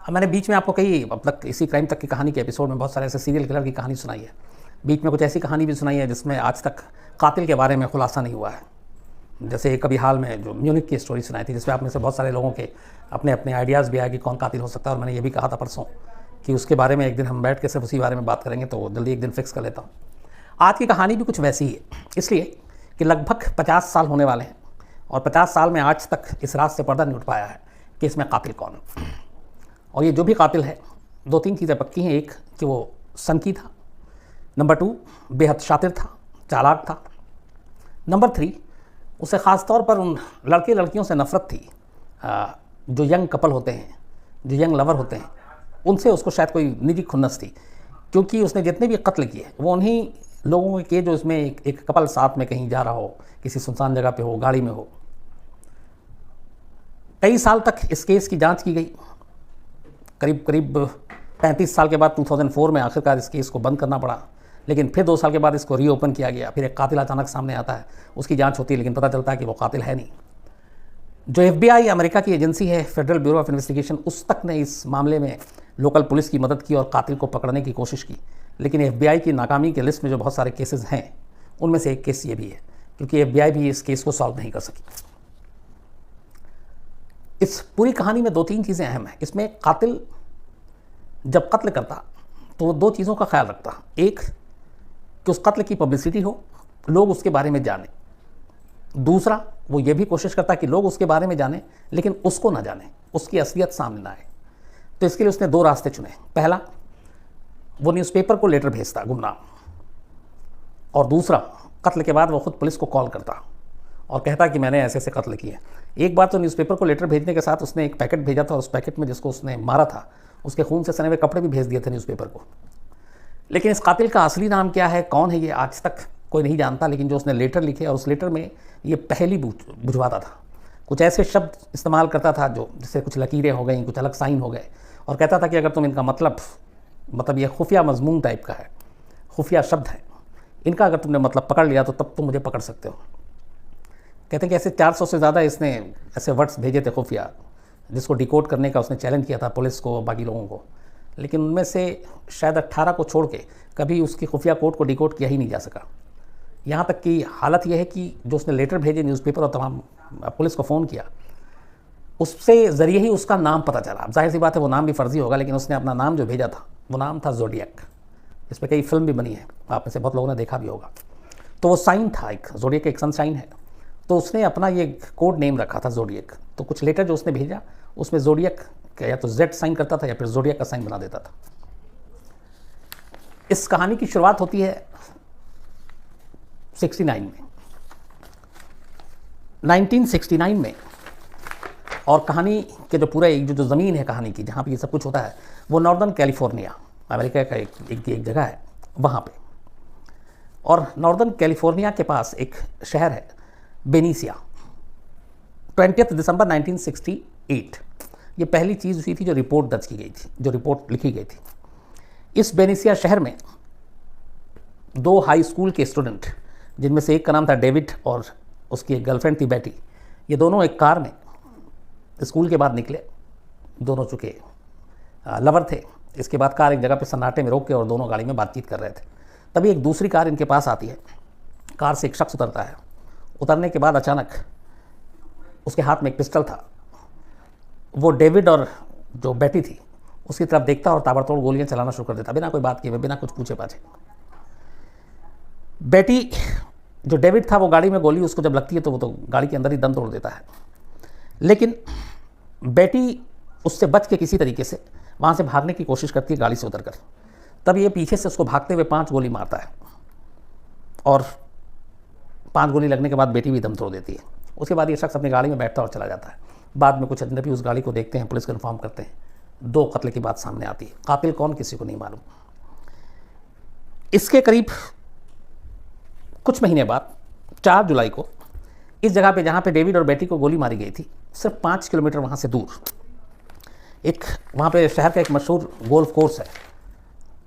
मैंने बीच में आपको कई अब तक इसी क्राइम तक की कहानी के एपिसोड में बहुत सारे ऐसे सीरियल किलर की कहानी सुनाई है। बीच में कुछ ऐसी कहानी भी सुनाई है जिसमें आज तक कातिल के बारे में खुलासा नहीं हुआ है। जैसे कभी हाल में जो म्यूनिक की स्टोरी सुनाई थी, जिसमें आप में से बहुत सारे लोगों के अपने अपने आइडियाज़ भी आए कि कौन कातिल हो सकता है। और मैंने ये भी कहा था परसों कि उसके बारे में एक दिन हम बैठ के सिर्फ उसी बारे में बात करेंगे, तो जल्दी एक दिन फिक्स कर लेता हूँ। आज की कहानी भी कुछ वैसी ही है, इसलिए कि लगभग 50 साल होने वाले हैं और 50 साल में आज तक इस रात से पर्दा नहीं उठ पाया है कि इसमें कातिल कौन है। और ये जो भी कातिल है, 2-3 चीज़ें पक्की हैं। एक कि वो सनकी था, नंबर 2 बेहद शातिर था, चालाक था, नंबर 3 उसे ख़ास तौर पर उन लड़के लड़कियों से नफ़रत थी जो यंग कपल होते हैं, जो यंग लवर होते हैं, उनसे उसको शायद कोई निजी खुन्नस थी, क्योंकि उसने जितने भी कत्ल किए वो उन्हीं लोगों के किए जो इसमें एक कपल साथ में कहीं जा रहा हो, किसी सुनसान जगह पे हो, गाड़ी में हो। कई साल तक इस केस की जांच की गई। करीब 35 साल के बाद 2004 में आखिरकार इस केस को बंद करना पड़ा, लेकिन फिर 2 साल के बाद इसको रीओपन किया गया। फिर एक कातिल अचानक सामने आता है, उसकी जांच होती है, लेकिन पता चलता है कि वो कातिल है नहीं। जो FBI अमेरिका की एजेंसी है, फेडरल ब्यूरो ऑफ इन्वेस्टिगेशन, उस तक ने इस मामले में लोकल पुलिस की मदद की और कातिल को पकड़ने की कोशिश की, लेकिन FBI की नाकामी के लिस्ट में जो बहुत सारे केसेस हैं उनमें से एक केस ये भी है, क्योंकि FBI भी इस केस को सॉल्व नहीं कर सकी। इस पूरी कहानी में 2-3 चीज़ें अहम हैं। इसमें कातिल जब कत्ल करता तो वो 2 चीज़ों का ख्याल रखता। एक कि उस कत्ल की पब्लिसिटी हो, लोग उसके बारे में जाने। दूसरा, वो ये भी कोशिश करता कि लोग उसके बारे में जाने लेकिन उसको ना जाने, उसकी असलियत सामने ना आए। तो इसके लिए उसने 2 रास्ते चुने। पहला, वो न्यूज़पेपर को लेटर भेजता गुमनाम, और दूसरा, कत्ल के बाद वो खुद पुलिस को कॉल करता और कहता कि मैंने ऐसे ऐसे कत्ल किए। एक बार तो न्यूज़पेपर को लेटर भेजने के साथ उसने एक पैकेट भेजा था, और उस पैकेट में जिसको उसने मारा था उसके खून से सने हुए कपड़े भी भेज दिए थे न्यूज़पेपर को। लेकिन इस कातिल का असली नाम क्या है, कौन है, ये आज तक कोई नहीं जानता। लेकिन जो उसने लेटर लिखे और उस लेटर में ये पहली बुझवाता था, कुछ ऐसे शब्द इस्तेमाल करता था जो जैसे कुछ लकीरें हो गई, कुछ अलग साइन हो गए, और कहता था कि अगर तुम इनका मतलब ये खुफिया मजमून टाइप का है, खुफिया शब्द है, इनका अगर तुमने मतलब पकड़ लिया तो तब तुम मुझे पकड़ सकते हो। कहते हैं कि ऐसे 400 से ज़्यादा इसने ऐसे वर्ड्स भेजे थे खुफिया, जिसको डिकोड करने का उसने चैलेंज किया था पुलिस को, बाकी लोगों को। लेकिन उनमें से शायद 18 को छोड़ के कभी उसकी खुफिया कोड को डिकोड किया ही नहीं जा सका। यहाँ तक कि हालत यह है कि जो उसने लेटर भेजे न्यूज़पेपर और तमाम पुलिस को फ़ोन किया, उससे ज़रिए ही उसका नाम पता चला। अब जाहिर सी बात है वो नाम भी फ़र्ज़ी होगा, लेकिन उसने अपना नाम जो भेजा था वो नाम था ज़ोडिएक। इस पर कई फिल्म भी बनी है, आप में से बहुत लोगों ने देखा भी होगा। तो वो साइन था, एक ज़ोडिएक एक सनशाइन है, तो उसने अपना ये कोड नेम रखा था ज़ोडिएक। तो कुछ लेटर जो उसने भेजा उसमें ज़ोडिएक या तो Z साइन करता था या फिर ज़ोडिएक का साइन बना देता था। इस कहानी की शुरुआत होती है 69 में, 1969 में। और कहानी के जो पूरा जो ज़मीन है कहानी की, जहाँ पे ये सब कुछ होता है, वो नॉर्दर्न कैलिफोर्निया, अमेरिका का एक जगह है वहाँ पे। और नॉर्दर्न कैलिफोर्निया के पास एक शहर है बेनिसिया। 20 दिसंबर 1968 ये पहली चीज़ हुई थी जो रिपोर्ट दर्ज की गई थी, जो रिपोर्ट लिखी गई थी। इस बेनिसिया शहर में 2 हाई स्कूल के स्टूडेंट, जिनमें से एक का नाम था डेविड और उसकी एक गर्लफ्रेंड थी बेटी, ये दोनों एक कार में स्कूल के बाद निकले। दोनों चूँकि लवर थे। इसके बाद कार एक जगह पे सन्नाटे में रोक के और दोनों गाड़ी में बातचीत कर रहे थे। तभी एक दूसरी कार इनके पास आती है। कार से एक शख्स उतरता है। उतरने के बाद अचानक उसके हाथ में एक पिस्टल था। वो डेविड और जो बेटी थी उसकी तरफ देखता और ताबड़तोड़ गोलियां चलाना शुरू कर देता, बिना कोई बात किए, बिना कुछ पूछे पाछे। बेटी जो डेविड था, वो गाड़ी में गोली उसको जब लगती है तो वो तो गाड़ी के अंदर ही दम तोड़ देता है। लेकिन बेटी उससे बच के किसी तरीके से वहाँ से भागने की कोशिश करती है गाड़ी से उतरकर। तब ये पीछे से उसको भागते हुए 5 गोली मारता है, और 5 गोली लगने के बाद बेटी भी दम तोड़ देती है। उसके बाद ये शख्स अपनी गाड़ी में बैठता और चला जाता है। बाद में कुछ अजनबी उस गाड़ी को देखते हैं, पुलिस को इन्फॉर्म करते हैं। 2 कत्ल की बात सामने आती है। कातिल कौन, किसी को नहीं मालूम। इसके करीब कुछ महीने बाद 4 जुलाई को इस जगह पे जहाँ पे डेविड और बेटी को गोली मारी गई थी, सिर्फ 5 किलोमीटर वहाँ से दूर एक वहाँ पे शहर का एक मशहूर गोल्फ कोर्स है,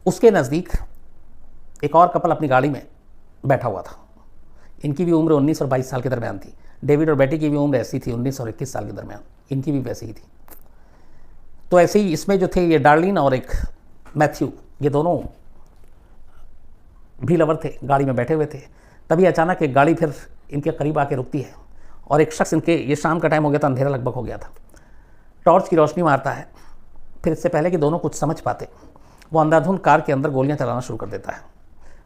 उसके नज़दीक एक और कपल अपनी गाड़ी में बैठा हुआ था। इनकी भी उम्र 19 और 22 साल के दरमियान थी। डेविड और बेटी की भी उम्र ऐसी थी, 19 और 21 साल के दरमियान। इनकी भी वैसी ही थी। तो ऐसे ही इसमें जो थे ये डार्लिन और एक मैथ्यू, ये दोनों भी लवर थे, गाड़ी में बैठे हुए थे। तभी अचानक एक गाड़ी फिर इनके करीब आके रुकती है और एक शख्स, इनके, ये शाम का टाइम हो गया था, अंधेरा लगभग हो गया था, टॉर्च की रोशनी मारता है। फिर इससे पहले कि दोनों कुछ समझ पाते, वो अंधाधुंध कार के अंदर गोलियां चलाना शुरू कर देता है।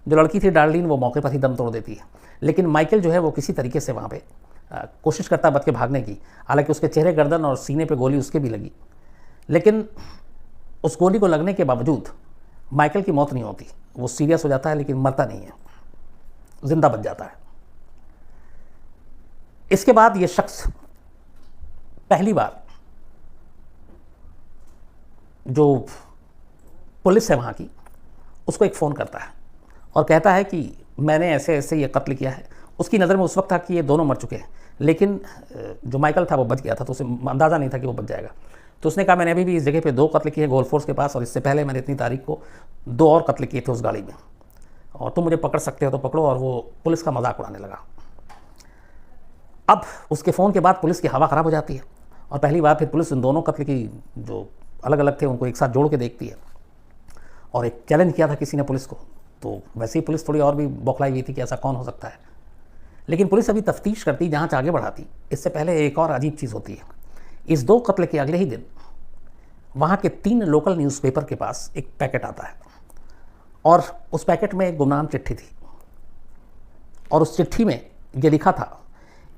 जो लड़की थी डार्लिन, वो मौके पर ही दम तोड़ देती है, लेकिन माइकल जो है वो किसी तरीके से वहाँ पे कोशिश करता है बच के भागने की। हालांकि उसके चेहरे, गर्दन और सीने पे गोली उसके भी लगी, लेकिन उस गोली को लगने के बावजूद माइकल की मौत नहीं होती। वो सीरियस हो जाता है लेकिन मरता नहीं है, जिंदा बच जाता है। इसके बाद ये शख्स पहली बार, जो पुलिस है वहाँ की, उसको एक फ़ोन करता है और कहता है कि मैंने ऐसे ऐसे ये कत्ल किया है। उसकी नज़र में उस वक्त था कि ये दोनों मर चुके हैं, लेकिन जो माइकल था वो बच गया था, तो उसे अंदाज़ा नहीं था कि वो बच जाएगा। तो उसने कहा मैंने अभी भी इस जगह पे 2 कत्ल किए गोल्फ कोर्स के पास, और इससे पहले मैंने इतनी तारीख को 2 और कत्ल किए थे उस गाड़ी में, और तुम मुझे पकड़ सकते हो तो पकड़ो। और वो पुलिस का मजाक उड़ाने लगा। अब उसके फ़ोन के बाद पुलिस की हवा ख़राब हो जाती है और पहली बार फिर पुलिस इन दोनों कत्ल की, जो अलग अलग थे, उनको एक साथ जोड़ के देखती है। और एक चैलेंज किया था किसी ने पुलिस को, तो वैसे ही पुलिस थोड़ी और भी बौखलाई हुई थी कि ऐसा कौन हो सकता है। लेकिन पुलिस अभी तफ्तीश करती, जांच आगे बढ़ाती, इससे पहले एक और अजीब चीज़ होती है। इस 2 कत्ल के अगले ही दिन वहाँ के 3 लोकल न्यूज़पेपर के पास एक पैकेट आता है, और उस पैकेट में एक गुमनाम चिट्ठी थी, और उस चिट्ठी में ये लिखा था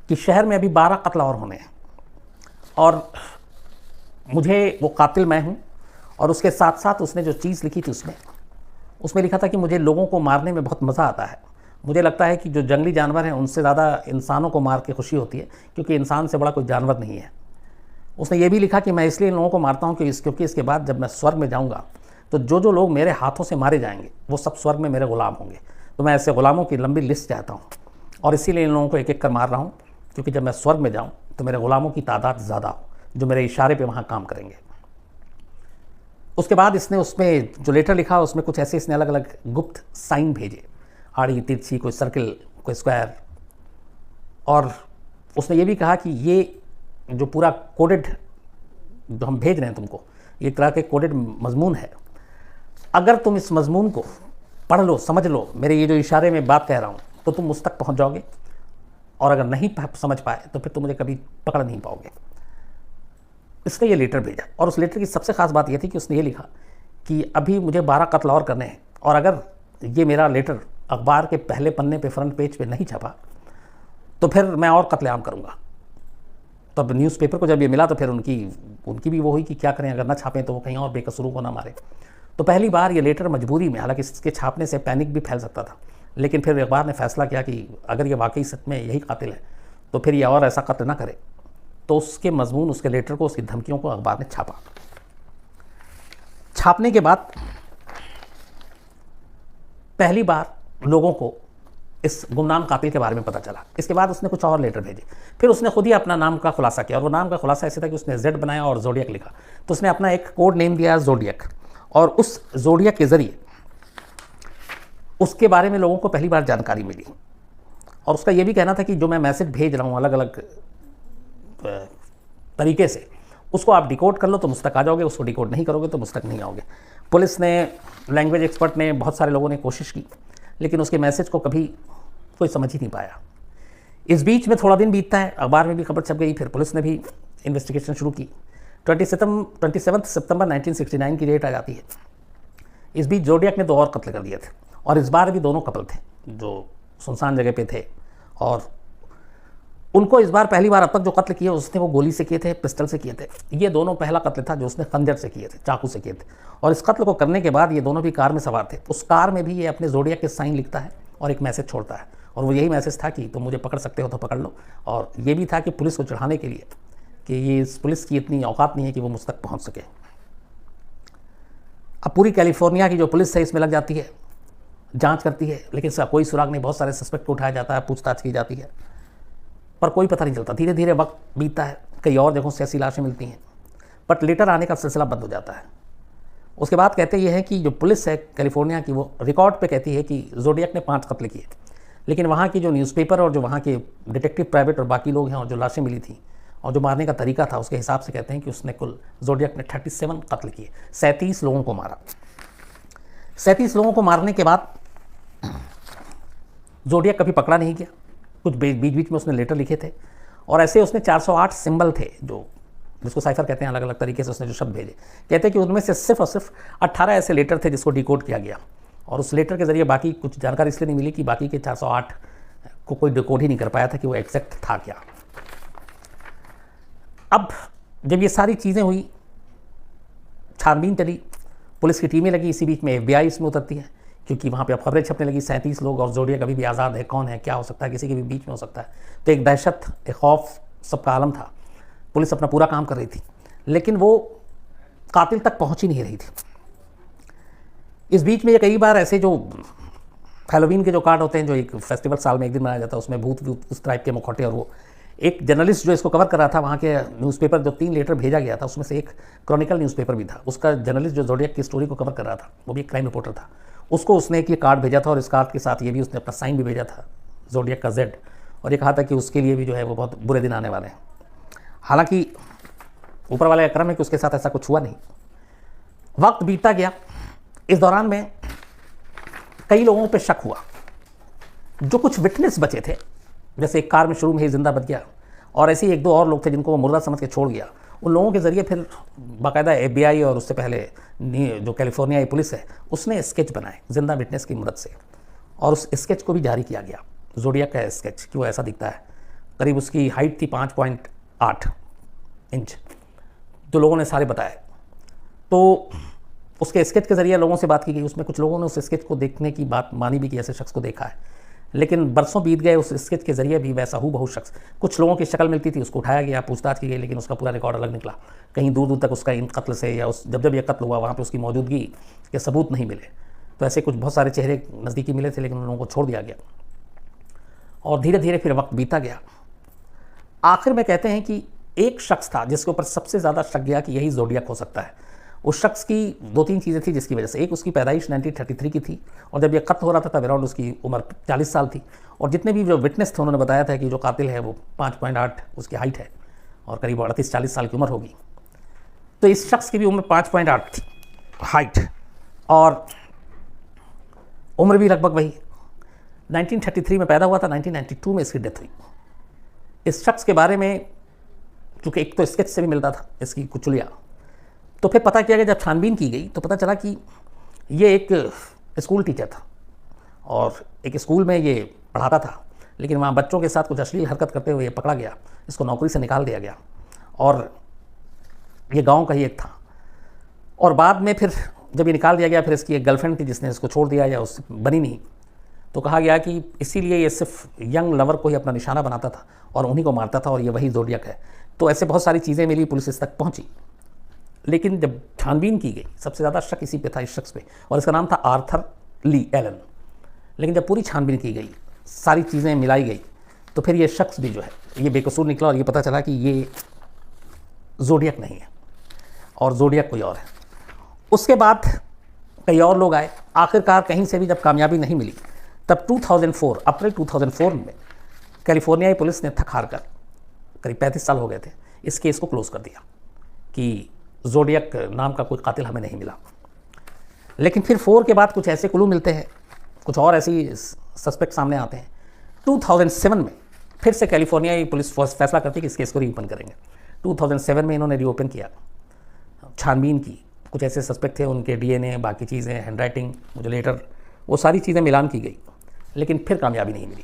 कि शहर में अभी 12 कत्ल और होने हैं, और मुझे, वो कातिल मैं हूँ। और उसके साथ साथ उसने जो चीज़ लिखी थी उसमें लिखा था कि मुझे लोगों को मारने में बहुत मज़ा आता है। मुझे लगता है कि जो जंगली जानवर हैं उनसे ज़्यादा इंसानों को मार के खुशी होती है, क्योंकि इंसान से बड़ा कोई जानवर नहीं है। उसने ये भी लिखा कि मैं इसलिए इन लोगों को मारता हूँ क्योंकि इसके बाद जब मैं स्वर्ग में जाऊँगा तो जो लोग मेरे हाथों से मारे जाएंगे वो सब स्वर्ग में मेरे ग़ुलाम होंगे। तो मैं ऐसे ग़ुलामों की लंबी लिस्ट चाहता हूँ, और इसीलिए इन लोगों को एक एक कर मार रहा हूँ, क्योंकि जब मैं स्वर्ग में जाऊँ तो मेरे ग़ुलामों की तादाद ज़्यादा हो, जो मेरे इशारे पे वहाँ काम करेंगे। उसके बाद इसने उसमें जो लेटर लिखा उसमें कुछ ऐसे इसने अलग अलग गुप्त साइन भेजे, आड़ी तिरछी, कोई सर्किल, कोई स्क्वायर। और उसने ये भी कहा कि ये जो पूरा कोडेड जो हम भेज रहे हैं तुमको, ये तरह के कोडेड मजमून है। अगर तुम इस मजमून को पढ़ लो, समझ लो, मेरे ये जो इशारे में बात कह रहा हूँ, तो तुम उस तक पहुँच जाओगे, और अगर नहीं समझ पाए तो फिर तुम मुझे कभी पकड़ नहीं पाओगे। इसने ये लेटर भेजा, और उस लेटर की सबसे ख़ास बात यह थी कि उसने ये लिखा कि अभी मुझे 12 कत्ल और करने हैं, और अगर ये मेरा लेटर अखबार के पहले पन्ने पे, फ्रंट पेज पे नहीं छपा तो फिर मैं और कत्लेआम करूँगा। तो अब न्यूज़पेपर को जब ये मिला तो फिर उनकी भी वो हुई कि क्या करें, अगर ना छापें तो वो कहीं और बेकसूरों को ना मारे। तो पहली बार ये लेटर मजबूरी में, हालांकि इसके छापने से पैनिक भी फैल सकता था, लेकिन फिर अखबार ने फैसला किया कि अगर ये वाकई सच में यही कातिल है तो फिर ये और ऐसा कत्ल ना करे। तो उसके मजमून, उसके लेटर को, उसकी धमकियों को अखबार ने छापा। छापने के बाद पहली बार लोगों को इस गुमनाम कातिल के बारे में पता चला। इसके बाद उसने कुछ और लेटर भेजे, फिर उसने खुद ही अपना नाम का खुलासा किया, और वो नाम का खुलासा ऐसे था कि उसने जेड बनाया और जोडियक लिखा। तो उसने अपना एक कोड नेम दिया जोडियक, और उस जोडियक के ज़रिए उसके बारे में लोगों को पहली बार जानकारी मिली। और उसका ये भी कहना था कि जो मैं मैसेज भेज रहा हूँ अलग अलग तरीके से, उसको आप डिकोड कर लो तो मुझ तक आ जाओगे, उसको डिकोड नहीं करोगे तो मुझ तक नहीं आओगे। पुलिस ने, लैंग्वेज एक्सपर्ट ने, बहुत सारे लोगों ने कोशिश की, लेकिन उसके मैसेज को कभी कोई समझ ही नहीं पाया। इस बीच में थोड़ा दिन बीतता है, अखबार में भी खबर छप गई, फिर पुलिस ने भी इन्वेस्टिगेशन शुरू की। 27 सितंबर 1969 की डेट आ जाती है। इस बीच जोडियक ने 2 और कत्ल कर दिए थे, और इस बार भी दोनों कपल थे जो सुनसान जगह पे थे, और उनको इस बार पहली बार अब तक जो कत्ल किए उसने वो गोली से किए थे, पिस्टल से किए थे। ये दोनों पहला कत्ल था जो उसने खंजर से किए थे, चाकू से किए थे। और इस कत्ल को करने के बाद ये दोनों भी कार में सवार थे। उस कार में भी ये अपने जोडियक के साइन लिखता है और एक मैसेज छोड़ता है, और वो यही मैसेज था कि तुम मुझे पकड़ सकते हो तो पकड़ लो। और ये भी था कि पुलिस को चढ़ाने के लिए कि ये इस पुलिस की इतनी औकात नहीं है कि वो मुझ तक पहुँच सके। अब पूरी कैलिफोर्निया की जो पुलिस है इसमें लग जाती है, जांच करती है, लेकिन इसका कोई सुराग नहीं। बहुत सारे सस्पेक्ट को उठाया जाता है, पूछताछ की जाती है, पर कोई पता नहीं चलता। धीरे धीरे वक्त बीतता है, कई और जगहों से ऐसी लाशें मिलती हैं, बट लेटर आने का सिलसिला बंद हो जाता है। उसके बाद कहते ये हैं कि जो पुलिस है कैलिफोर्निया की, वो रिकॉर्ड पे कहती है कि जोडियक ने 5 कत्ल किए, लेकिन वहाँ की जो न्यूज़पेपर और जो वहाँ के डिटेक्टिव प्राइवेट और बाकी लोग हैं और जो लाशें मिली थी, और जो मारने का तरीका था उसके हिसाब से कहते हैं कि उसने कुल ज़ोडियक ने 37 कत्ल किए, 37 लोगों को मारा। 37 लोगों को मारने के बाद ज़ोडियक कभी पकड़ा नहीं गया। कुछ बीच बीच में उसने लेटर लिखे थे और ऐसे उसने 408 सिंबल थे जो जिसको साइफर कहते हैं, अलग अलग तरीके से उसने जो शब्द भेजे। कहते हैं कि उनमें से सिर्फ और सिर्फ 18 ऐसे लेटर थे जिसको डिकोड किया गया और उस लेटर के जरिए बाकी कुछ जानकारी इसलिए नहीं मिली कि बाकी के 408 को कोई डिकोड ही नहीं कर पाया था कि वो एग्जैक्ट था क्या। अब जब ये सारी चीज़ें हुई, छानबीन चली, पुलिस की टीमें लगी, इसी बीच में FBI इसमें उतरती है क्योंकि वहाँ पे अब खबरें छपने लगी 37 लोग और ज़ोडियक अभी भी आज़ाद है, कौन है, क्या हो सकता है, किसी के भी बीच में हो सकता है। तो एक दहशत, एक खौफ सबका आलम था। पुलिस अपना पूरा काम कर रही थी लेकिन वो कातिल तक पहुँच ही नहीं रही थी। इस बीच में ये कई बार ऐसे जो हैलोवीन के जो कार्ड होते हैं, जो एक फेस्टिवल साल में एक दिन मनाया जाता है, उसमें भूत उस टाइप के मुखौटे, और वो एक जर्नलिस्ट जो इसको कवर कर रहा था, वहाँ के न्यूज़पेपर जो 3 लेटर भेजा गया था उसमें से एक क्रॉनिकल न्यूज़पेपर भी था। उसका जर्नलिस्ट जो ज़ोडियक की स्टोरी को कवर कर रहा था वो भी एक क्राइम रिपोर्टर था। उसको उसने एक ये कार्ड भेजा था और इस कार्ड के साथ ये भी उसने अपना साइन भी भेजा था, ज़ोडियक का Z, और ये कहा था कि उसके लिए भी जो है वो बहुत बुरे दिन आने वाले हैं। हालांकि ऊपर वाले का करम है कि उसके साथ ऐसा कुछ हुआ नहीं। वक्त बीतता गया, इस दौरान में कई लोगों पे शक हुआ। जो कुछ विटनेस बचे थे, जैसे एक कार में शुरू में ही जिंदा बच गया और ऐसे ही 1-2 और लोग थे जिनको वो मुर्दा समझ के छोड़ गया, उन लोगों के ज़रिए फिर बाकायदा FBI और उससे पहले जो कैलिफोर्निया पुलिस है उसने स्केच बनाए जिंदा विटनेस की मदद से, और उस स्केच को भी जारी किया गया। ज़ोडियक का स्केच कि वो ऐसा दिखता है, करीब उसकी हाइट थी 5.8 इंच, जो लोगों ने सारे बताए। तो उसके स्केच के ज़रिए लोगों से बात की गई, उसमें कुछ लोगों ने उस स्केच को देखने की बात मानी भी कि ऐसे शख्स को देखा है, लेकिन बरसों बीत गए, उस स्केच के ज़रिए भी वैसा हूबहू शख्स, कुछ लोगों की शक्ल मिलती थी, उसको उठाया गया, पूछताछ की गई, लेकिन उसका पूरा रिकॉर्ड अलग निकला। कहीं दूर दूर तक उसका इन कत्ल से या उस जब ये कत्ल हुआ वहाँ पे उसकी मौजूदगी के सबूत नहीं मिले। तो ऐसे कुछ बहुत सारे चेहरे नज़दीकी मिले थे, लेकिन उन लोगों को छोड़ दिया गया और धीरे धीरे फिर वक्त बीता गया। आखिर में कहते हैं कि एक शख्स था जिसके ऊपर सबसे ज़्यादा शक गया कि यही ज़ोडियक हो सकता है। उस शख्स की 2-3 चीज़ें थी जिसकी वजह से, एक उसकी पैदाइश 1933 की थी और जब ये कत्ल हो रहा था तब अराउंड उसकी उम्र 40 साल थी, और जितने भी जो विटनेस थे उन्होंने बताया था कि जो कातिल है वो 5.8 उसकी हाइट है और करीब 38-40 साल की उम्र होगी। तो इस शख्स की भी उम्र 5.8 थी हाइट और उम्र भी लगभग वही। 1933 में पैदा हुआ था, 1992 में इसकी डेथ हुई। इस शख्स के बारे में चूँकि एक तो स्केच से भी मिलता था इसकी कुचलिया, तो फिर पता किया गया, जब छानबीन की गई तो पता चला कि ये एक स्कूल टीचर था और एक स्कूल में ये पढ़ाता था, लेकिन वहाँ बच्चों के साथ कुछ अश्लील हरकत करते हुए ये पकड़ा गया, इसको नौकरी से निकाल दिया गया और ये गांव का ही एक था। और बाद में फिर जब ये निकाल दिया गया, फिर इसकी एक गर्लफ्रेंड थी जिसने इसको छोड़ दिया या उससे बनी नहीं, तो कहा गया कि इसीलिए ये सिर्फ यंग लवर को ही अपना निशाना बनाता था और उन्हीं को मारता था और ये वही ज़ोडियक है। तो ऐसे बहुत सारी चीज़ें मिली, पुलिस इस तक पहुँची, लेकिन जब छानबीन की गई सबसे ज़्यादा शक इसी पे था, इस शख्स पे, और इसका नाम था आर्थर ली एलन। लेकिन जब पूरी छानबीन की गई, सारी चीज़ें मिलाई गई, तो फिर ये शख्स भी जो है ये बेकसूर निकला और ये पता चला कि ये ज़ोडियक नहीं है और ज़ोडियक कोई और है। उसके बाद कई और लोग आए, आखिरकार कहीं से भी जब कामयाबी नहीं मिली तब 2004 अप्रैल 2004 में कैलिफोर्निया पुलिस ने थक हार कर, करीब 35 साल हो गए थे, इस केस को क्लोज़ कर दिया कि ज़ोडियक नाम का कोई कातिल हमें नहीं मिला। लेकिन फिर 4 के बाद कुछ ऐसे क्लू मिलते हैं, कुछ और ऐसी सस्पेक्ट सामने आते हैं। 2007 में फिर से कैलिफोर्निया पुलिस फैसला करती है कि इस केस को रीओपन करेंगे। 2007 में इन्होंने रीओपन किया, छानबीन की, कुछ ऐसे सस्पेक्ट थे, उनके DNA, बाकी चीज़ें, हैंडराइटिंग, मुझे लेटर, वो सारी चीज़ें मिलान की गई, लेकिन फिर कामयाबी नहीं मिली।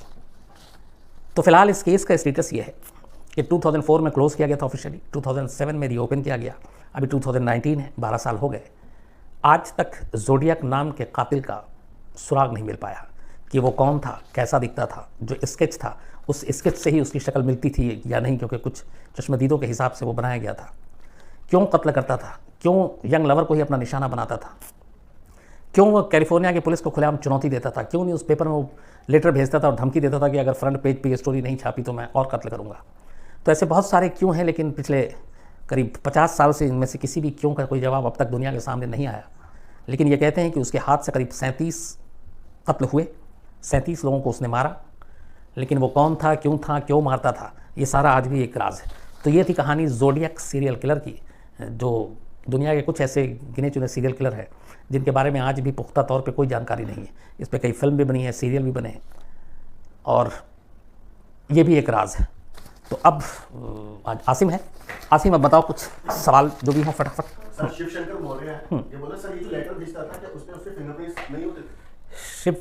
तो फिलहाल इस केस का स्टेटस ये है कि 2004 में क्लोज़ किया गया था ऑफिशियली, 2007 में रीओपन किया गया, अभी 2019 है, 12 साल हो गए। आज तक ज़ोडियक नाम के कातिल का सुराग नहीं मिल पाया कि वो कौन था, कैसा दिखता था। जो स्केच था उस स्केच से ही उसकी शक्ल मिलती थी या नहीं, क्योंकि कुछ चश्मदीदों के हिसाब से वो बनाया गया था। क्यों कत्ल करता था, क्यों यंग लवर को ही अपना निशाना बनाता था, क्यों वो कैलिफोर्निया की पुलिस को खुलेआम चुनौती देता था, क्यों न्यूज़पेपर में वो लेटर भेजता था और धमकी देता था कि अगर फ्रंट पेज पे ये स्टोरी नहीं छापी तो मैं और कत्ल करूँगा। तो ऐसे बहुत सारे क्यों हैं, लेकिन पिछले करीब 50 साल से इनमें से किसी भी क्यों का कोई जवाब अब तक दुनिया के सामने नहीं आया। लेकिन ये कहते हैं कि उसके हाथ से करीब 37 कत्ल हुए, 37 लोगों को उसने मारा, लेकिन वो कौन था, क्यों मारता था, ये सारा आज भी एक राज है। तो ये थी कहानी ज़ोडियक सीरियल किलर की, जो दुनिया के कुछ ऐसे गिने चुने सीरियल किलर हैं जिनके बारे में आज भी पुख्ता तौर पे कोई जानकारी नहीं है। इस पर कई फिल्म भी बनी है, सीरियल भी बने हैं, और ये भी एक राज है। तो अब आज आसिम है। आसिम, अब बताओ कुछ सवाल जो भी हो फटाफट। सर शिव शंकर मौर्य है, ये बोला सर ये जो लेटर भेजता था कि उसमें उसके फिंगरप्रिंट्स नहीं होते? शिव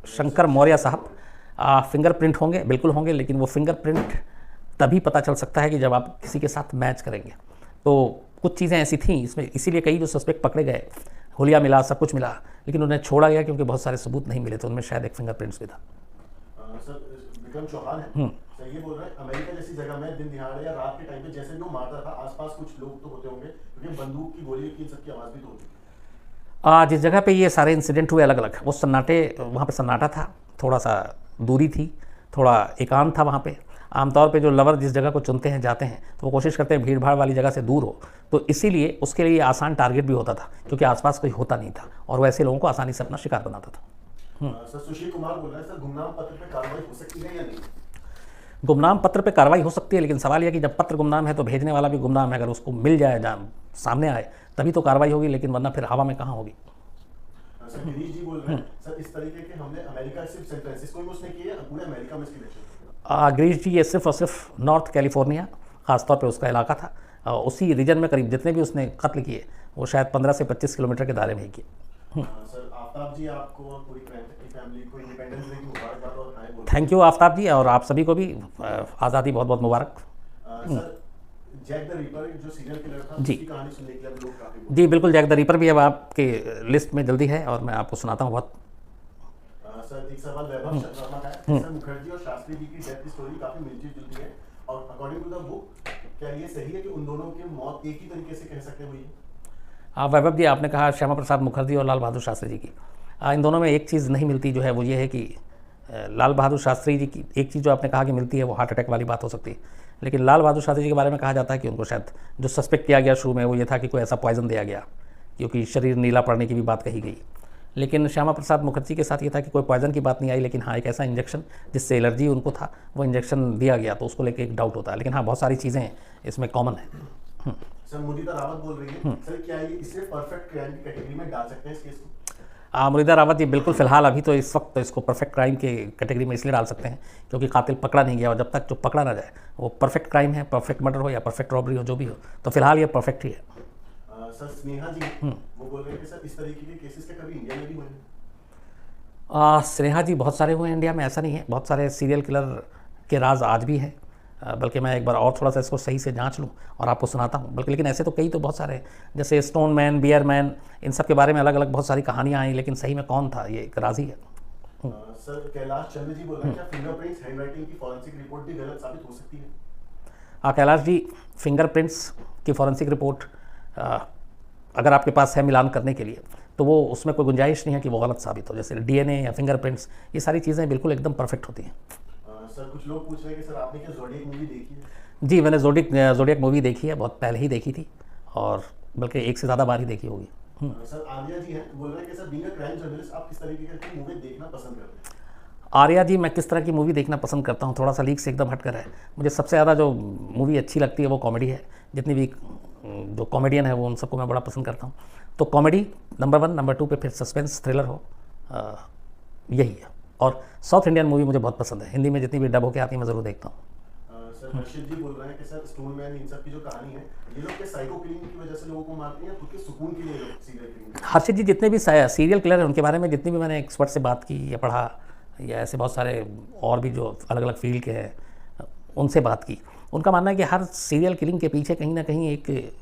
शंकर मौर्य साहब, फिंगरप्रिंट होंगे, बिल्कुल होंगे, लेकिन वो फिंगरप्रिंट तभी पता चल सकता है कि जब आप किसी के साथ मैच करेंगे। तो कुछ चीज़ें ऐसी थी इसमें, इसीलिए कई जो सस्पेक्ट पकड़े गए, हुलिया मिला, सब कुछ मिला, लेकिन उन्हें छोड़ा गया क्योंकि बहुत सारे सबूत नहीं मिले थे। उनमें शायद एक फिंगरप्रिंट्स भी था। सर विक्रम चौहान है, सर ये बोल रहे हैं अमेरिका जैसी जगह में दिन दिहाड़े या रात के टाइम पे जैसे भी वो मारता था, आसपास कुछ लोग तो होते होंगे क्योंकि बंदूक की गोली की सबकी आवाज़ भी तो होती। जिस जगह पे ये सारे इंसिडेंट हुए अलग अलग, वो सन्नाटे, वहाँ पे सन्नाटा था, थोड़ा सा दूरी थी, थोड़ा एकांत था वहाँ पे। आमतौर पे जो लवर जिस जगह को चुनते हैं, जाते हैं, तो वो कोशिश करते हैं भीड़ भाड़ वाली जगह से दूर हो, तो इसीलिए उसके लिए आसान टारगेट भी होता था क्योंकि आसपास कोई होता नहीं था और वैसे लोगों को आसानी से अपना शिकार बनाता था। सर सुशील कुमार बोल रहे हैं सर गुमनाम पत्र पे कार्रवाई हो सकती है या नहीं? गुमनाम पत्र पे कार्रवाई हो सकती है, लेकिन सवाल यह कि जब पत्र गुमनाम है तो भेजने वाला भी गुमनाम है। अगर उसको मिल जाए, जहाँ सामने आए, तभी तो कार्रवाई होगी, लेकिन वरना फिर हवा में कहाँ होगी। सर गिरीश जी बोल रहे हैं सर इस तरीके के हमले अमेरिका सिर्फ सैन फ्रांसिस्को में उसने किए, पूरे अमेरिका में इसकी लक्षण? गिरीश जी, ये सिर्फ और सिर्फ नॉर्थ कैलिफोर्निया, ख़ासतौर पे उसका इलाका था, उसी रीजन में करीब जितने भी उसने कत्ल किए वो शायद 15 से 25 किलोमीटर के दायरे में ही किए। सर आफ्ताब जी, आपको और पूरी फैमिली को इंडिपेंडेंस डे की मुबारकबाद और हाय बोल। थैंक यू आफ्ताब जी, और आप सभी को भी आज़ादी बहुत बहुत मुबारक। सर जैक द रिपर जो सीरियल किलर था, जी। उसकी कहानी सुनने के लिए लोग काफी जी बिल्कुल, जैक द रीपर भी अब आपके लिस्ट में जल्दी है और मैं आपको सुनाता हूँ बहुत। सर एक सवाल वैभव शर्मा का है। सर मुखर्जी और शास्त्री जी की डेथ की स्टोरी काफी मिलती जुलती है और अकॉर्डिंग टू द बुक क्या ये सही है कि उन दोनों की मौत एक ही तरीके से कह सकते हुई है? वैभव जी, आपने कहा श्यामा प्रसाद मुखर्जी और लाल बहादुर शास्त्री जी की, इन दोनों में एक चीज़ नहीं मिलती, जो है वो ये है कि लाल बहादुर शास्त्री जी की एक चीज़ जो आपने कहा कि मिलती है वो हार्ट अटैक वाली बात हो सकती है, लेकिन लाल बहादुर शास्त्री जी के बारे में कहा जाता है कि उनको शायद जो सस्पेक्ट किया गया शुरू में वो ये था कि कोई ऐसा पॉइजन दिया गया, क्योंकि शरीर नीला पड़ने की भी बात कही गई। लेकिन श्यामा प्रसाद मुखर्जी के साथ ये था कि कोई पॉइजन की बात नहीं आई, लेकिन हाँ एक ऐसा इंजेक्शन जिससे एलर्जी उनको था, वो इंजेक्शन दिया गया, तो उसको लेकर एक डाउट होता है। लेकिन हाँ बहुत सारी चीज़ें इसमें कॉमन है। सर मुदिता रावत बोल रही है सर क्या ये इसे परफेक्ट क्राइम की कैटेगरी में डाल सकते हैं इस केस को? मुरीदा रावत जी बिल्कुल, फिलहाल अभी तो इस वक्त तो इसको परफेक्ट क्राइम के कैटेगरी में इसलिए डाल सकते हैं क्योंकि कातिल पकड़ा नहीं गया, और जब तक जो पकड़ा ना जाए वो परफेक्ट क्राइम है, परफेक्ट मर्डर हो या परफेक्ट रॉबरी हो, जो भी हो, तो फिलहाल ये परफेक्ट ही है। सर स्नेहा जी वो बोल रहे हैं कि सर इस तरीके के केसेस के कभी इंडिया में भी हुए हैं? स्नेहा जी, बहुत सारे हुए हैं इंडिया में, ऐसा नहीं है, बहुत सारे सीरियल किलर के राज आज भी हैं, बल्कि मैं एक बार और थोड़ा सा इसको सही से जांच लूं और आपको सुनाता हूं। बल्कि लेकिन ऐसे तो कई तो बहुत सारे हैं, जैसे स्टोन मैन, बियर मैन, इन सब के बारे में अलग अलग बहुत सारी कहानियां आई, लेकिन सही में कौन था ये एक राज ही है। सर कैलाश चंद्र जी बोल रहे हैं क्या फिंगरप्रिंट्स हैंडराइटिंग की फॉरेंसिक रिपोर्ट भी गलत साबित हो सकती है? कैलाश जी, फिंगरप्रिंट्स की फॉरेंसिक रिपोर्ट अगर आपके पास है मिलान करने के लिए, तो वो उसमें कोई गुंजाइश नहीं है कि वो गलत साबित हो। जैसे डीएनए या फिंगरप्रिंट्स, ये सारी चीज़ें बिल्कुल एकदम परफेक्ट होती हैं। सर कुछ लोग पूछ रहे हैं कि सर आपने क्या ज़ोडियक मूवी देखी है? जी, मैंने ज़ोडियक मूवी देखी है, बहुत पहले ही देखी थी, और बल्कि एक से ज़्यादा बार ही देखी होगी। सर आर्या जी हैं, बोल रहे हैं कि sir being a crime journalist आप किस तरीके की मूवी देखना पसंद करते हैं? आर्या जी, मैं किस तरह की मूवी देखना पसंद करता हूँ, थोड़ा सा लीक से एकदम हटकर है। मुझे सबसे ज़्यादा जो मूवी अच्छी लगती है वो कॉमेडी है, जितनी भी जो कॉमेडियन है वो उन सबको मैं बड़ा पसंद करता हूँ। तो कॉमेडी नंबर 1, नंबर 2 पे फिर सस्पेंस थ्रिलर हो, यही है। और साउथ इंडियन मूवी मुझे बहुत पसंद है, हिंदी में जितनी भी डब होकर आती है मैं ज़रूर देखता हूँ। सर हर्षित जी बोल रहे हैं कि सर स्टोन मैन इन सब की जो कहानी है, ये लोग के साइको किलिंग की वजह से लोगों को मारते हैं, खुद के सुकून के लिए लोग सीरियल किलिंग? हर्षित जी, जितने भी सीरियल किलर हैं उनके बारे में जितनी भी मैंने एक्सपर्ट से बात की या पढ़ा, या ऐसे बहुत सारे और भी जो अलग अलग फील्ड के हैं उनसे बात की, उनका मानना है कि हर सीरियल किलिंग के पीछे कहीं ना कहीं एक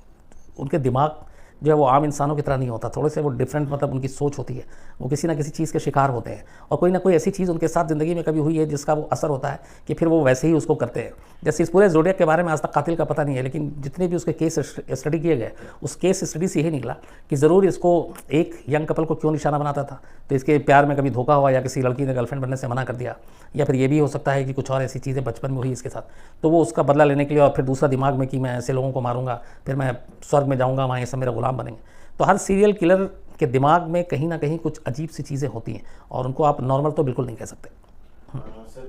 उनके दिमाग जो है वो आम इंसानों की तरह नहीं होता, थोड़े से वो डिफरेंट, मतलब उनकी सोच होती है, वो किसी ना किसी चीज़ के शिकार होते हैं, और कोई ना कोई ऐसी चीज़ उनके साथ ज़िंदगी में कभी हुई है जिसका वो असर होता है कि फिर वो वैसे ही उसको करते हैं। जैसे इस पूरे ज़ोडियक के बारे में आज तक कातिल का पता नहीं है, लेकिन जितने भी उसके केस स्टडी किए गए, उस केस स्टडी से यही निकला कि ज़रूर इसको एक यंग कपल को क्यों निशाना बनाता था, तो इसके प्यार में कभी धोखा हुआ या किसी लड़की ने गर्लफ्रेंड बनने से मना कर दिया, या फिर ये भी हो सकता है कि कुछ और ऐसी चीज़ें बचपन में हुई इसके साथ, तो वो उसका बदला लेने के लिए, और फिर दूसरा दिमाग में कि मैं ऐसे लोगों को मारूंगा, फिर मैं स्वर्ग में जाऊँगा, वहाँ ये सब मेरा गुलाम बनेंगे। तो हर सीरियल किलर के दिमाग में कहीं ना कहीं कुछ अजीब सी चीज़ें होती हैं, और उनको आप नॉर्मल तो बिल्कुल नहीं कह सकते। सर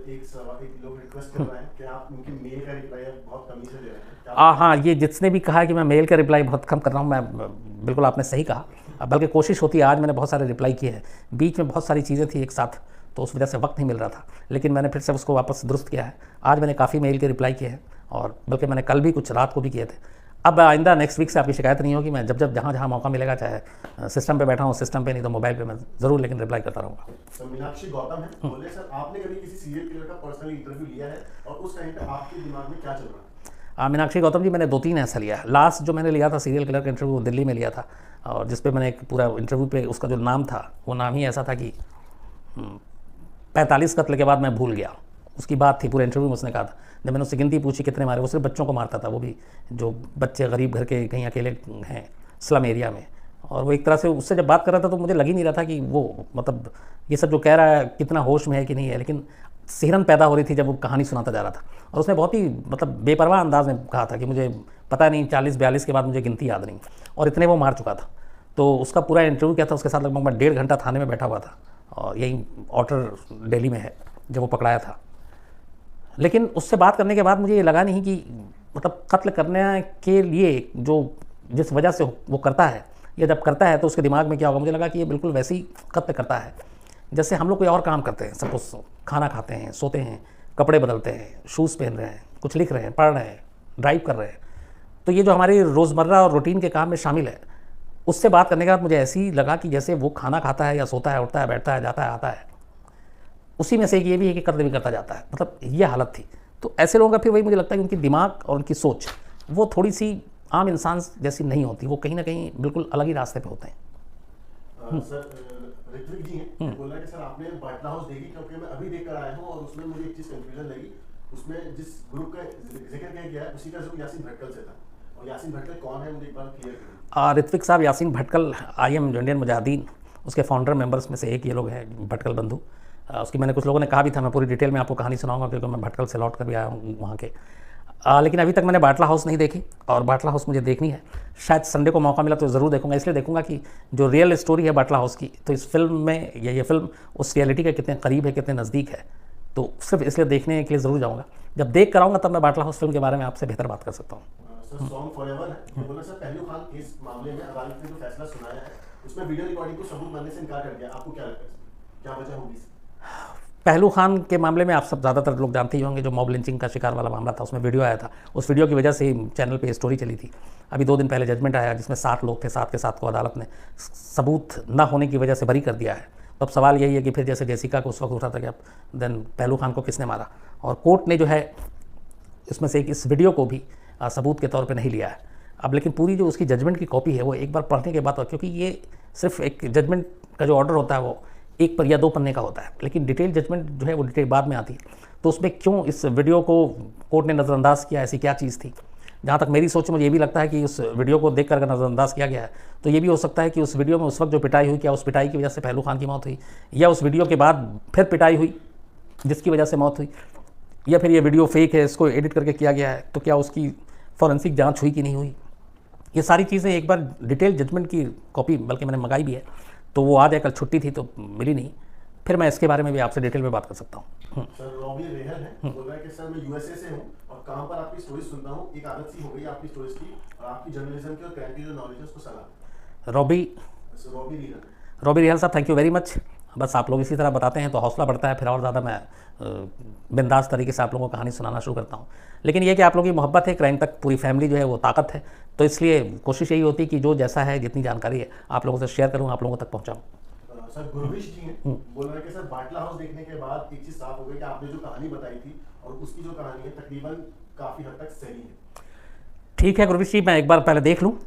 एक लोग रिक्वेस्ट कर रहे हैं कि आप उनके मेल का रिप्लाई बहुत कमी से दे रहे हैं क्या हाँ, ये जिसने भी कहा है कि मैं मेल का रिप्लाई बहुत कम कर रहा हूँ, मैं बिल्कुल आपने सही कहा। बल्कि कोशिश होती है, आज मैंने बहुत सारे रिप्लाई किए हैं, बीच में बहुत सारी चीज़ें थी एक साथ, तो उस वजह से वक्त नहीं मिल रहा था, लेकिन मैंने फिर से उसको वापस दुरुस्त किया है। आज मैंने काफ़ी मेल के रिप्लाई किए हैं, और बल्कि मैंने कल भी कुछ रात को भी किए थे। अब आइंदा नेक्स्ट वीक से आपकी शिकायत नहीं होगी, मैं जब जब जहाँ जहाँ मौका मिलेगा, चाहे सिस्टम पे बैठा हूँ, सिस्टम पे नहीं तो मोबाइल पे, मैं ज़रूर लेकिन रिप्लाई करता रहूँगा। सर मीनाक्षी गौतम है, बोले सर आपने कभी किसी सीरियल किलर का पर्सनली इंटरव्यू लिया है और उस टाइम पे आपके दिमाग में क्या चल रहा है? मीनाक्षी गौतम जी, मैंने 2-3 ऐसा लिया है। लास्ट जो मैंने लिया था सीरियल किलर का इंटरव्यू, दिल्ली में लिया था, और जिस पे मैंने एक पूरा इंटरव्यू पे उसका जो नाम था, वो नाम ही ऐसा था कि 45 कत्ल के बाद मैं भूल गया। उसकी बात थी पूरे इंटरव्यू में, उसने कहा था। जब मैंने उससे गिनती पूछी कितने मारे, वो सिर्फ बच्चों को मारता था, वो भी जो बच्चे गरीब घर के कहीं अकेले हैं स्लम एरिया में। और वो एक तरह से उससे जब बात कर रहा था तो मुझे लग ही नहीं रहा था कि वो मतलब ये सब जो कह रहा है कितना होश में है कि नहीं है, लेकिन सिहरन पैदा हो रही थी जब वो कहानी सुनाता जा रहा था। और उसने बहुत ही मतलब बेपरवाह अंदाज में कहा था कि मुझे पता नहीं 40-42 के बाद मुझे गिनती याद नहीं, और इतने वो मार चुका था। तो उसका पूरा इंटरव्यू क्या था, उसके साथ लगभग मैं 1.5 घंटा थाने में बैठा हुआ था, और यही आउटर दिल्ली में है जब वो पकड़ाया था। लेकिन उससे बात करने के बाद मुझे ये लगा नहीं कि मतलब कत्ल करने के लिए जो जिस वजह से वो करता है, या जब करता है तो उसके दिमाग में क्या होगा। मुझे लगा कि ये बिल्कुल वैसे ही कत्ल करता है जैसे हम लोग कोई और काम करते हैं। सपोज खाना खाते हैं, सोते हैं, कपड़े बदलते हैं, शूज़ पहन रहे हैं, कुछ लिख रहे हैं, पढ़ रहे हैं, ड्राइव कर रहे हैं, तो ये जो हमारी रोज़मर्रा और रूटीन के काम में शामिल है, उससे बात करने के बाद मुझे ऐसे ही लगा कि जैसे वो खाना खाता है या सोता है, उठता है, बैठता है, जाता है, आता है, उसी में से एक ये भी है कि कत्ल भी करता जाता है। मतलब ये हालत थी। तो ऐसे लोगों का फिर वही मुझे लगता है कि उनकी दिमाग और उनकी सोच वो थोड़ी सी आम इंसान जैसी नहीं होती, वो कहीं ना कहीं बिल्कुल अलग ही रास्ते पे होते हैं। सर ऋत्विक जी हैं, बोला कि सर आपने बाटला हाउस देखी, क्योंकि मैं अभी देख कर आया हूँ और उसमें मुझे एक चीज़ कंफ्यूजन लगी। उसमें जिस ग्रुप का जिक्र किया गया है उसी का जो यासीन भटकल से था, और यासीन भटकल कौन है मुझे एक बार क्लियर करिए। ऋत्विक साहब, यासीन भटकल IM इंडियन मुजाहिदीन, उसके फाउंडर मेंबर्स में से एक ये लोग हैं, भटकल बंधु। उसकी मैंने कुछ लोगों ने कहा भी था, मैं पूरी डिटेल में आपको कहानी सुनाऊंगा क्योंकि मैं भटकल से लौट कर भी आया हूँ वहाँ के। लेकिन अभी तक मैंने बाटला हाउस नहीं देखी, और बाटला हाउस मुझे देखनी है। शायद संडे को मौका मिला तो ज़रूर देखूंगा। इसलिए देखूंगा कि जो रियल स्टोरी है बाटला हाउस की, तो इस फिल्म में या ये फिल्म उस रियलिटी के कितने करीब है, कितने नज़दीक है, तो सिर्फ इसलिए देखने के लिए ज़रूर जाऊँगा। जब देख कर आऊँगा तब मैं बाटला हाउस फिल्म के बारे में आपसे बेहतर बात कर सकता हूँ। सर सॉन्ग फॉरएवर है, बोला सर पहलू खान केस मामले में अदालत ने जो फैसला सुनाया है उसमें वीडियो रिकॉर्डिंग को सबूत मानने से इनकार कर दिया, आपको क्या लगता है क्या वजह होगी? पहलू खान के मामले में आप सब ज़्यादातर लोग जानते ही होंगे, जो मॉब लिंचिंग का शिकार वाला मामला था, उसमें वीडियो आया था। उस वीडियो की वजह से ही चैनल पे स्टोरी चली थी। अभी 2 दिन पहले जजमेंट आया जिसमें 7 लोग थे, 7 के 7 को अदालत ने सबूत ना होने की वजह से बरी कर दिया है। तो अब सवाल यही है कि फिर जैसे जेसिका को उस वक्त उठा था कि अब देन पहलू खान को किसने मारा, और कोर्ट ने जो है इसमें से एक इस वीडियो को भी सबूत के तौर पर नहीं लिया है। अब लेकिन पूरी जो उसकी जजमेंट की कॉपी है वो एक बार पढ़ने के बाद, क्योंकि ये सिर्फ एक जजमेंट का जो ऑर्डर होता है वो 1 या 2 पन्ने का होता है, लेकिन डिटेल जजमेंट जो है वो डिटेल बाद में आती है। तो उसमें क्यों इस वीडियो को कोर्ट ने नज़रअंदाज किया, ऐसी क्या चीज़ थी? जहाँ तक मेरी सोच, मुझे ये भी लगता है कि उस वीडियो को देख कर अगर नज़रअंदाज किया गया है तो ये भी हो सकता है कि उस वीडियो में उस वक्त जो पिटाई हुई, क्या उस पिटाई की वजह से पहलू खान की मौत हुई, या उस वीडियो के बाद फिर पिटाई हुई जिसकी वजह से मौत हुई, या फिर ये वीडियो फेक है, इसको एडिट करके किया गया है, तो क्या उसकी फॉरेंसिक जाँच हुई कि नहीं हुई। ये सारी चीज़ें एक बार डिटेल जजमेंट की कॉपी बल्कि मैंने मंगाई भी है, तो वो आ जाए। कल छुट्टी थी तो मिली नहीं, फिर मैं इसके बारे में भी आपसे डिटेल में बात कर सकता हूँ। सर रॉबी रेहल है, बोल रहा है कि सर मैं USA से हूँ और काम पर आपकी स्टोरी सुनता हूँ, एक आदत सी हो गई आपकी स्टोरीज की, और आपकी जर्नलिज्म की और क्राइम की जो नॉलेज है उसको सलाम। रॉबी रिहल साहब, थैंक यू वेरी मच। बस आप लोग इसी तरह बताते हैं तो हौसला बढ़ता है, फिर और ज़्यादा मैं बिंदास तरीके से आप लोगों को कहानी सुनाना शुरू करता हूँ। लेकिन ये कि आप लोगों की मोहब्बत है, क्राइम तक पूरी फैमिली जो है वो ताकत है, तो इसलिए कोशिश यही होती है कि जो जैसा है, जितनी जानकारी है आप लोगों से शेयर करूँ, आप लोगों तक पहुँचाऊँ। सर गुरविश जी हैं, बोल रहे हैं कि सर बाटला हाउस देखने के बाद एक चीज़ साफ हो गई कि आपने जो कहानी बताई थी और उसकी जो कहानी है तकरीबन काफ़ी हद तक सही है। ठीक है गुरविश जी, मैं एक बार पहले देख लूँ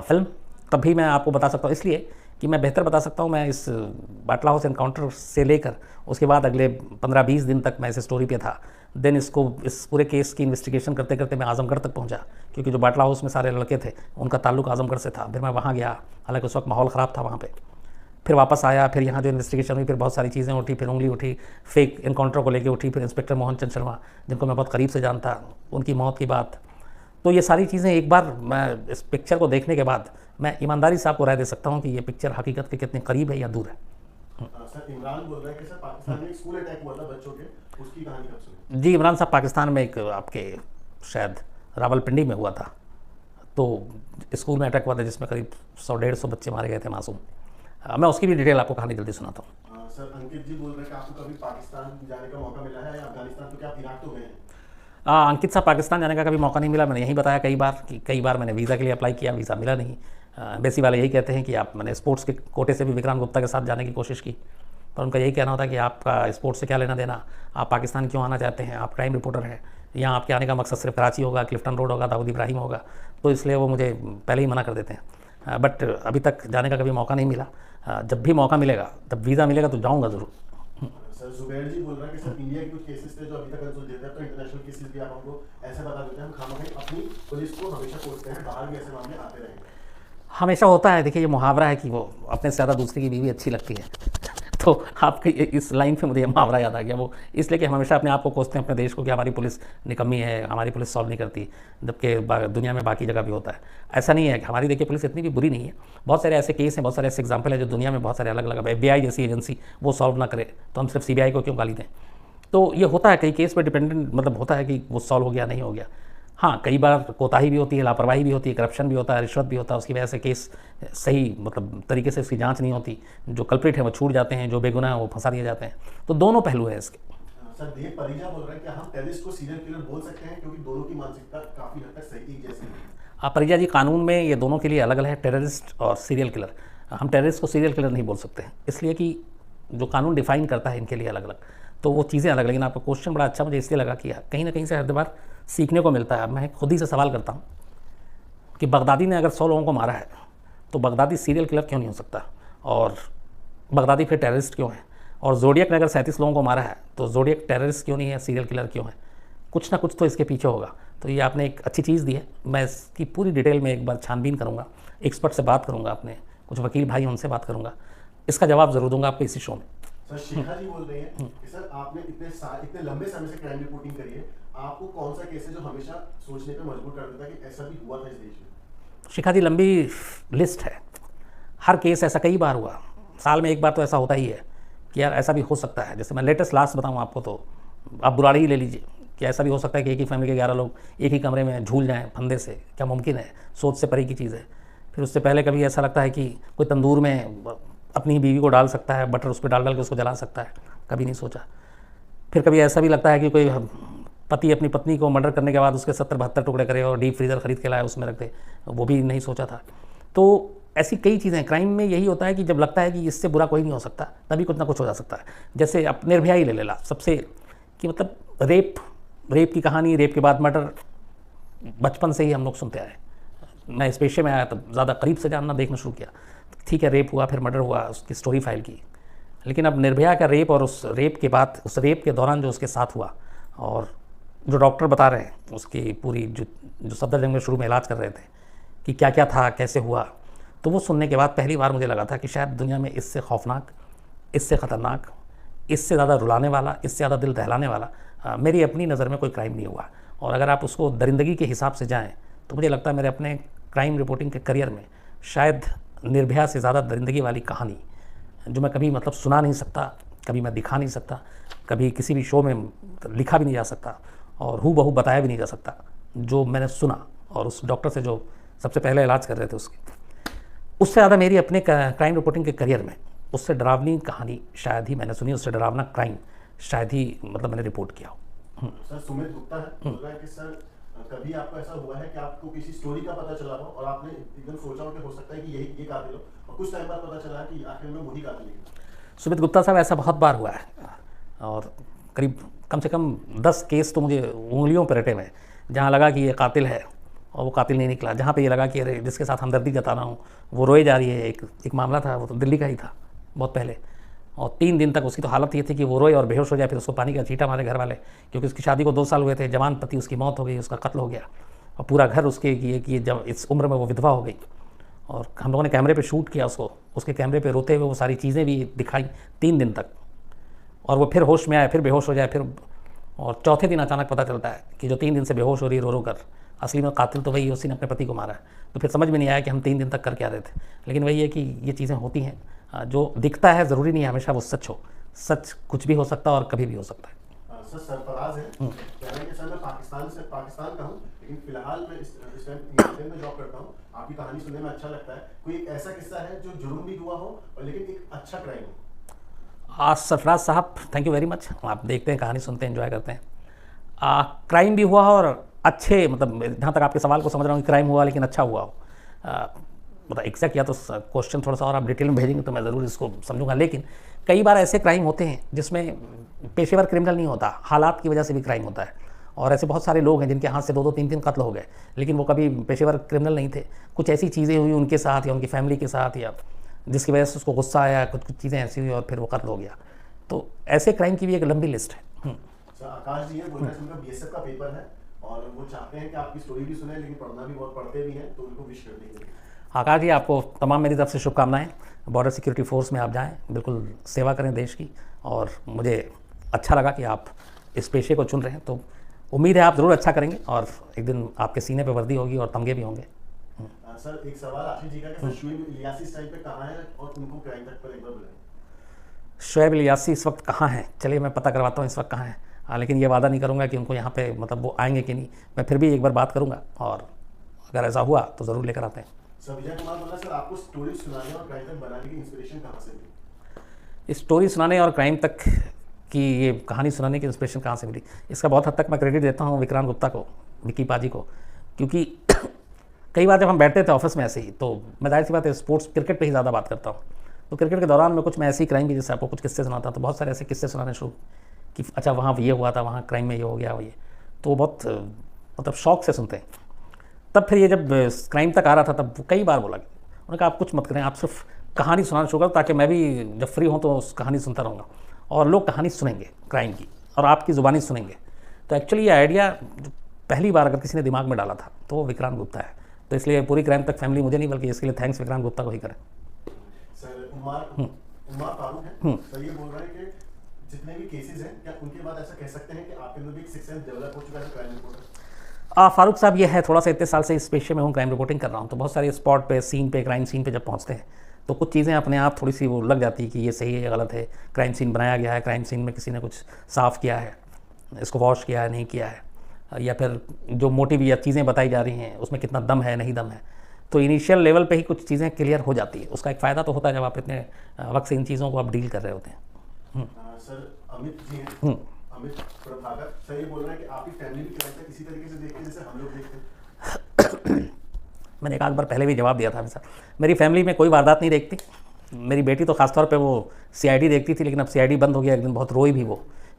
फिल्म, तभी मैं आपको बता सकता हूँ। इसलिए कि मैं बेहतर बता सकता हूँ। मैं इस बाटला हाउस एनकाउंटर से लेकर उसके बाद अगले 15-20 दिन तक मैं इस स्टोरी पे था। देन इस पूरे केस की इन्वेस्टिगेशन करते करते मैं आजमगढ़ तक पहुँचा, क्योंकि जो बाटला हाउस में सारे लड़के थे उनका ताल्लुक आजमगढ़ से था। फिर मैं वहाँ गया, हालांकि उस वक्त माहौल ख़राब था वहाँ पर। फिर वापस आया, फिर यहाँ जो इन्वेस्टिगेशन हुई, फिर बहुत सारी चीज़ें उठी, फिर उंगली उठी, फेक इनकाउंटर को लेके उठी, फिर इंस्पेक्टर मोहन चंद शर्मा जिनको मैं बहुत करीब से जानता, उनकी मौत की बात। तो ये सारी चीज़ें एक बार मैं इस पिक्चर को देखने के बाद मैं ईमानदारी से आपको राय दे सकता हूँ कि ये पिक्चर हकीकत के कितने करीब है या दूर है। सर इमरान बोल रहा है कि सर पाकिस्तान में एक स्कूल अटैक हुआ था बच्चों के, उसकी कहानी कब सुनी? जी, इमरान साहब पाकिस्तान में एक आपके शायद रावलपिंडी में हुआ था, तो स्कूल में अटैक हुआ था जिसमें करीब 100-150 बच्चे मारे गए थे मासूम। मैं उसकी भी डिटेल आपको कहानी जल्दी सुनाता हूँ। सर अंकित जी बोल रहे हैं कि आपको कभी पाकिस्तान जाने का मौका मिला है या अफगानिस्तान, तो क्या आप इराक तो गए हैं? अंकित साहब, पाकिस्तान जाने का कभी मौका नहीं मिला। मैंने यही बताया कई बार कि कई बार मैंने वीज़ा के लिए अप्लाई किया, वीज़ा मिला नहीं। बेसी वाले यही कहते हैं कि आप, मैंने स्पोर्ट्स के कोटे से भी विक्रांत गुप्ता के साथ जाने की कोशिश की, पर उनका यही कहना होता है कि आपका स्पोर्ट्स से क्या लेना देना, आप पाकिस्तान क्यों आना चाहते हैं, आप क्राइम रिपोर्टर हैं, यहाँ आपके आने का मकसद सिर्फ कराची होगा, क्लिफ्टन रोड होगा, दाऊद इब्राहिम होगा, तो इसलिए वो मुझे पहले ही मना कर देते हैं। बट अभी तक जाने का कभी मौका नहीं मिला। जब भी मौका मिलेगा, जब वीज़ा मिलेगा तो जाऊँगा ज़रूर। सर जुबैर जी बोल रहा है कि सर इंडिया के कुछ केसेस थे जो अभी तक अनसुलझे थे, तो इंटरनेशनल केसेस भी आप हमको ऐसे बता देते हैं, हम खामखा अपनी पुलिस को हमेशा कोसते हैं, बाहर भी ऐसे मामले आते रहेंगे। हमेशा होता है। देखिए, ये मुहावरा है कि वो अपने से ज़्यादा दूसरे की बीवी अच्छी लगती है। तो आपके इस लाइन पे मुझे ये मुहावरा याद आ गया। वो इसलिए कि हम हमेशा अपने आप को कोसते हैं अपने देश को कि हमारी पुलिस निकम्मी है, हमारी पुलिस सॉल्व नहीं करती, जबकि दुनिया में बाकी जगह भी होता है। ऐसा नहीं है कि हमारी, देखिए, पुलिस इतनी भी बुरी नहीं है। बहुत सारे ऐसे केस हैं, बहुत सारे ऐसे एग्जाम्पल है जो दुनिया में बहुत सारे अलग अलग, FBI जैसी एजेंसी वो सॉल्व ना करे तो हम सिर्फ CBI को क्यों गाली दें। तो ये होता है, कई केस पर डिपेंडेंट, मतलब होता है कि वो सॉल्व हो गया नहीं हो गया। हाँ, कई बार कोताही भी होती है, लापरवाही भी होती है, करप्शन भी होता है, रिश्वत भी होता है, उसकी वजह से केस सही मतलब तरीके से उसकी जांच नहीं होती, जो कल्प्रिट है वो छूट जाते हैं, जो बेगुनाह है वो फंसा दिए जाते हैं। तो दोनों पहलू हैं इसके। सर देव परिजा बोल रहे हैं कि हम टेररिस्ट को सीरियल किलर बोल सकते हैं क्योंकि दोनों की मानसिकता काफी हद तक सही एक जैसी है। परिजा जी, कानून में ये दोनों के लिए अलग अलग है, टेररिस्ट और सीरियल किलर। हम टेररिस्ट को सीरियल किलर नहीं बोल सकते हैं, इसलिए कि जो कानून डिफाइन करता है इनके लिए अलग अलग, तो वो चीज़ें अलग। लेकिन आपका क्वेश्चन बड़ा अच्छा मुझे इसलिए लगा कि कहीं ना कहीं से हर बार सीखने को मिलता है। मैं खुद ही से सवाल करता हूँ कि बगदादी ने अगर 100 लोगों को मारा है तो बगदादी सीरियल किलर क्यों नहीं हो सकता, और बगदादी फिर टेररिस्ट क्यों है? और जोडियक ने अगर 37 लोगों को मारा है तो जोडियक टेररिस्ट क्यों नहीं है, सीरियल किलर क्यों है? कुछ ना कुछ तो इसके पीछे होगा। तो ये आपने एक अच्छी चीज़ दी है, मैं इसकी पूरी डिटेल में एक बार छानबीन करूँगा, एक्सपर्ट से बात करूँगा, अपने कुछ वकील भाई उनसे बात करूँगा, इसका जवाब ज़रूर दूंगा आपको इसी शो में। सर शिखा जी बोल रही हैं कि सर आपने इतने लंबे समय से क्राइम रिपोर्टिंग करी है, आपको कौन सा केस है जो हमेशा सोचने पे मजबूर कर देता है कि ऐसा भी हुआ था इस देश में? शिखा जी, लंबी लिस्ट है, हर केस ऐसा कई बार हुआ, साल में एक बार तो ऐसा होता ही है कि यार ऐसा भी हो सकता है। जैसे मैं लेटेस्ट लास्ट बताऊँ आपको, तो आप बुराड़ी ही ले लीजिए कि ऐसा भी हो सकता है कि एक ही फैमिली के 11 लोग एक ही कमरे में झूल जाएं फंदे से, क्या मुमकिन है? सोच से परे की चीज़ है। फिर उससे पहले कभी ऐसा लगता है कि कोई तंदूर में अपनी बीवी को डाल सकता है, बटर उस पर डाल के उसको जला सकता है, कभी नहीं सोचा। फिर कभी ऐसा भी लगता है कि कोई पति अपनी पत्नी को मर्डर करने के बाद उसके 70-72 टुकड़े करे और डीप फ्रीज़र खरीद के लाए उसमें रख दे, वो भी नहीं सोचा था। तो ऐसी कई चीज़ें, क्राइम में यही होता है कि जब लगता है कि इससे बुरा कोई नहीं हो सकता, तभी कुछ ना कुछ हो जा सकता है। जैसे अब निर्भया ही ले ला, सबसे कि मतलब रेप की कहानी, रेप के बाद मर्डर, बचपन से ही हम लोग सुनते आए। मैं इस पेशे में आया तब ज़्यादा करीब से जानना, देखना शुरू किया। ठीक है, रेप हुआ, फिर मर्डर हुआ, उसकी स्टोरी फाइल की। लेकिन अब निर्भया का रेप और उस रेप के बाद, उस रेप के दौरान जो उसके साथ हुआ, और जो डॉक्टर बता रहे हैं उसकी पूरी जो सफदरजंग में शुरू में इलाज कर रहे थे कि क्या क्या था, कैसे हुआ, तो वो सुनने के बाद पहली बार मुझे लगा था कि शायद दुनिया में इससे खौफनाक, इससे ख़तरनाक, इससे ज़्यादा रुलाने वाला, इससे ज़्यादा दिल दहलाने वाला मेरी अपनी नज़र में कोई क्राइम नहीं हुआ। और अगर आप उसको दरिंदगी के हिसाब से जाएँ तो मुझे लगता है मेरे अपने क्राइम रिपोर्टिंग के करियर में शायद निर्भया से ज़्यादा दरिंदगी वाली कहानी, जो मैं कभी मतलब सुना नहीं सकता, कभी मैं दिखा नहीं सकता, कभी किसी भी शो में लिखा भी नहीं जा सकता, और हूबहू बहू बताया भी नहीं जा सकता, जो मैंने सुना और उस डॉक्टर से जो सबसे पहले इलाज कर रहे थे उससे ज़्यादा मेरी अपने क्राइम रिपोर्टिंग के करियर में उससे डरावनी कहानी शायद ही मैंने सुनी, उससे डरावना क्राइम शायद ही मतलब मैंने रिपोर्ट किया हो। सर सुमित गुप्ता है बोल रहा है कि सर कभी आपको ऐसा हुआ है कि आपको किसी स्टोरी का पता चला हो और आपने एकदम सोचा हो कि हो सकता है कि ये कातिल हो, और कुछ टाइम बाद पता चला है कि आखिर में वही कातिल है? सुमित गुप्ता साहब, ऐसा बहुत बार हुआ है, और करीब कम से कम 10 केस तो मुझे उंगलियों पर रटे हुए हैं जहाँ लगा कि ये कातिल है और वो कातिल नहीं निकला, जहाँ पे ये लगा कि अरे जिसके साथ हमदर्दी जता रहा हूँ वो रोए जा रही है। एक मामला था, वो तो दिल्ली का ही था बहुत पहले, और 3 दिन तक उसकी तो हालत ये थी कि वो रोए और बेहोश हो जाए, फिर उसको पानी का छींटा मारे घर वाले, क्योंकि उसकी शादी को 2 साल हुए थे, जवान पति उसकी मौत हो गई, उसका कत्ल हो गया, और पूरा घर उसके कि जब इस उम्र में वो विधवा हो गई। और हम लोगों ने कैमरे पे शूट किया उसको, उसके कैमरे पे रोते हुए वो सारी चीज़ें भी दिखाई 3 दिन तक, और वो फिर होश में आए, फिर बेहोश हो जाए, फिर और चौथे दिन अचानक पता चलता है कि जो 3 दिन से बेहोश हो रही रो रो कर, असली में कातिल तो वही है, उसी ने अपने पति को मारा है। तो फिर समझ में नहीं आया कि हम 3 दिन तक कर क्या रहे थे। लेकिन वही है कि ये चीज़ें होती हैं, जो दिखता है ज़रूरी नहीं है हमेशा वो सच हो। सच कुछ भी हो सकता है और कभी भी हो सकता है। सर सरफराज है, कह रहे हैं कि सर मैं पाकिस्तान का हूँ, लेकिन फिलहाल मैं इस टाइम इंग्लैंड में जॉब करता हूँ। आपकी कहानी सुनने में अच्छा लगता है। कोई एक ऐसा किस्सा है जो जुर्म भी हुआ हो और लेकिन एक अच्छा क्राइम हो? सरफराज साहब, थैंक यू वेरी मच। आप देखते हैं, कहानी सुनते हैं, एंजॉय करते हैं। क्राइम भी हुआ हो और अच्छे, मतलब जहाँ तक आपके सवाल को समझ रहा हूँ कि क्राइम हुआ लेकिन अच्छा हुआ हो, मतलब एग्जैक्ट या तो क्वेश्चन थोड़ा सा और आप डिटेल में भेजेंगे तो मैं ज़रूर इसको समझूंगा। लेकिन कई बार ऐसे क्राइम होते हैं जिसमें पेशेवर क्रिमिनल नहीं होता, हालात की वजह से भी क्राइम होता है। और ऐसे बहुत सारे लोग हैं जिनके हाथ से 2-2, 3-3 कत्ल हो गए, लेकिन वो कभी पेशेवर क्रिमिनल नहीं थे। कुछ ऐसी चीज़ें हुई उनके साथ या उनकी फैमिली के साथ, या जिसकी वजह से उसको गुस्सा आया, कुछ चीज़ें ऐसी हुई और फिर वो कत्ल हो गया। तो ऐसे क्राइम की भी एक लंबी लिस्ट है। सर आकाश जी है, बोल रहे हैं उनका बीएसएफ का पेपर है और वो चाहते हैं कि आपकी स्टोरी भी सुने, लेकिन पढ़ना भी बहुत पढ़ते भी हैं, तो उनको विश कर देंगे। आकाश जी, आपको तमाम मेरी तरफ से शुभकामनाएं। बॉर्डर सिक्योरिटी फोर्स में आप जाएं, बिल्कुल सेवा करें देश की। और मुझे अच्छा लगा कि आप इस पेशे को चुन रहे हैं, तो उम्मीद है आप ज़रूर अच्छा करेंगे और एक दिन आपके सीने पे वर्दी होगी और तमगे भी होंगे। सर एक सवाल आशीष जी का कि शुएब इलियासी इस टाइम पे कहाँ है और उनको क्राइम तक पर एक बार बुलाएं। शुएब इलियासी इस वक्त कहाँ हैं? चलिए मैं पता करवाता हूँ इस वक्त कहाँ हैं। लेकिन ये वादा नहीं करूँगा कि उनको यहाँ पे, मतलब वो आएंगे कि नहीं। मैं फिर भी एक बार बात करूँगा और अगर ऐसा हुआ तो ज़रूर लेकर आते हैं। सर विजय कुमार बोल रहा है, सर आपको स्टोरी सुनाने और क्राइम तक बनाने की इंस्पिरेशन कहाँ से मिली? स्टोरी सुनाने और क्राइम तक की ये कहानी सुनाने की इंस्पिरेशन कहाँ से मिली, इसका बहुत हद तक मैं क्रेडिट देता हूँ विक्रांत गुप्ता को, विक्की पाजी को। क्योंकि कई बार जब हम बैठते थे ऑफिस में ऐसे ही, तो मैं जाहिर सी बात है स्पोर्ट्स क्रिकेट पे ही ज़्यादा बात करता हूँ। तो क्रिकेट के दौरान में कुछ मैं ऐसी क्राइम की, जैसे आपको कुछ किस्से सुनाता, तो बहुत सारे ऐसे किस्से सुनाने शुरू कि अच्छा वहाँ ये हुआ था, वहाँ क्राइम में ये हो गया, ये तो बहुत मतलब शौक से सुनते हैं। तब फिर ये जब क्राइम तक आ रहा था तब कई बार बोला, उन्होंने कहा आप कुछ मत करें, आप सिर्फ कहानी सुनाना शुरू करो, ताकि मैं भी जब फ्री हूँ तो उस कहानी सुनता रहूँगा और लोग कहानी सुनेंगे क्राइम की और आपकी ज़ुबानी सुनेंगे। तो एक्चुअली ये आइडिया पहली बार अगर किसी ने दिमाग में डाला था तो वो विक्रांत गुप्ता है। तो इसलिए पूरी क्राइम तक फैमिली मुझे नहीं, बल्कि इसके लिए थैंक्स विक्रांत गुप्ता को ही करें। सर उमर फारूक है, सर ये बोल रहे हैं कि जितने भी केसेस हैं, क्या उनके बाद ऐसा कह सकते हैं कि आपके अंदर भी एक सिक्स सेंस डेवलप हो चुका है क्राइम रिपोर्टर? फारूक साहब, ये है थोड़ा सा, इतने साल से इस पेशे में हूँ, क्राइम रिपोर्टिंग कर रहा हूँ, तो बहुत सारे स्पॉट पे, सीन पे, क्राइम सीन पे जब पहुँचते हैं तो कुछ चीज़ें अपने आप थोड़ी सी वो लग जाती है कि ये सही है या गलत है। क्राइम सीन बनाया गया है, क्राइम सीन में किसी ने कुछ साफ़ किया है, इसको वॉश किया है, नहीं किया है, या फिर जो मोटिव या चीज़ें बताई जा रही हैं उसमें कितना दम है, नहीं दम है। तो इनिशियल लेवल पे ही कुछ चीज़ें क्लियर हो जाती है। उसका एक फ़ायदा तो होता है जब आप इतने वक्त से इन चीज़ों को आप डील कर रहे होते हैं। सर अमित जी हैं, अमित प्रभाकर, सर ये बोल रहे हैं कि आपकी फैमिली भी क्राइम तक इसी तरीके से देखते हैं जैसे हम लोग देखते हैं। मैंने एक आध बार पहले भी जवाब दिया था सर, मेरी फैमिली में कोई वारदात नहीं देखती। मेरी बेटी तो खासतौर पे वो सीआईडी देखती थी, लेकिन अब सीआईडी बंद हो गया। एक दिन बहुत रोई भी वो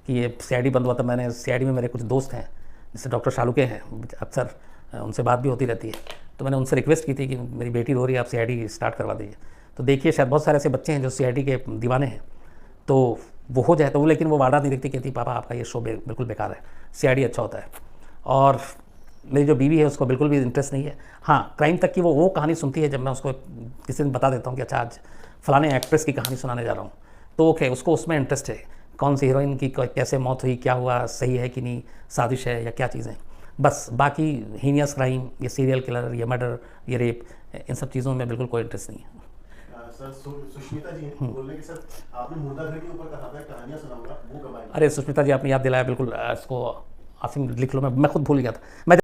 कि ये सीआईडी बंद हुआ। तो मैंने सीआईडी में मेरे कुछ दोस्त हैं जैसे डॉक्टर शालुके हैं, अक्सर उनसे बात भी होती रहती है, तो मैंने उनसे रिक्वेस्ट की थी कि मेरी बेटी रो रही है, आप सीआईडी स्टार्ट करवा दीजिए। तो देखिए शायद बहुत सारे ऐसे बच्चे हैं जो सीआईडी के दीवाने हैं, तो वो हो जाए तो वो, लेकिन वो वारदात नहीं देखती, कहती पापा आपका ये शो बिल्कुल बेकार है, सीआईडी अच्छा होता है। और मेरी जो बीवी है उसको बिल्कुल भी इंटरेस्ट नहीं है। हाँ, क्राइम तक की वो कहानी सुनती है जब मैं उसको किसी दिन बता देता हूँ कि अच्छा आज फलाने एक्ट्रेस की कहानी सुनाने जा रहा हूँ, तो ओके, उसको उसमें इंटरेस्ट है, कौन सी हीरोइन की कैसे मौत हुई, क्या हुआ, सही है कि नहीं, साजिश है या क्या चीज़ें। बस बाकी हीनियस क्राइम, ये सीरियल किलर, ये मर्डर, ये रेप, इन सब चीज़ों में बिल्कुल कोई इंटरेस्ट नहीं है। सर सुष्मिता जी हैं, बोल रहे हैं कि सर आपने मुर्दा घर के ऊपर कहा था कहानियाँ सुनाऊंगा, वो कब आएगी? अरे सुष्मिता जी, आपने याद दिलाया, बिल्कुल इसको आसिम लिख लो, मैं खुद भूल गया था। मैं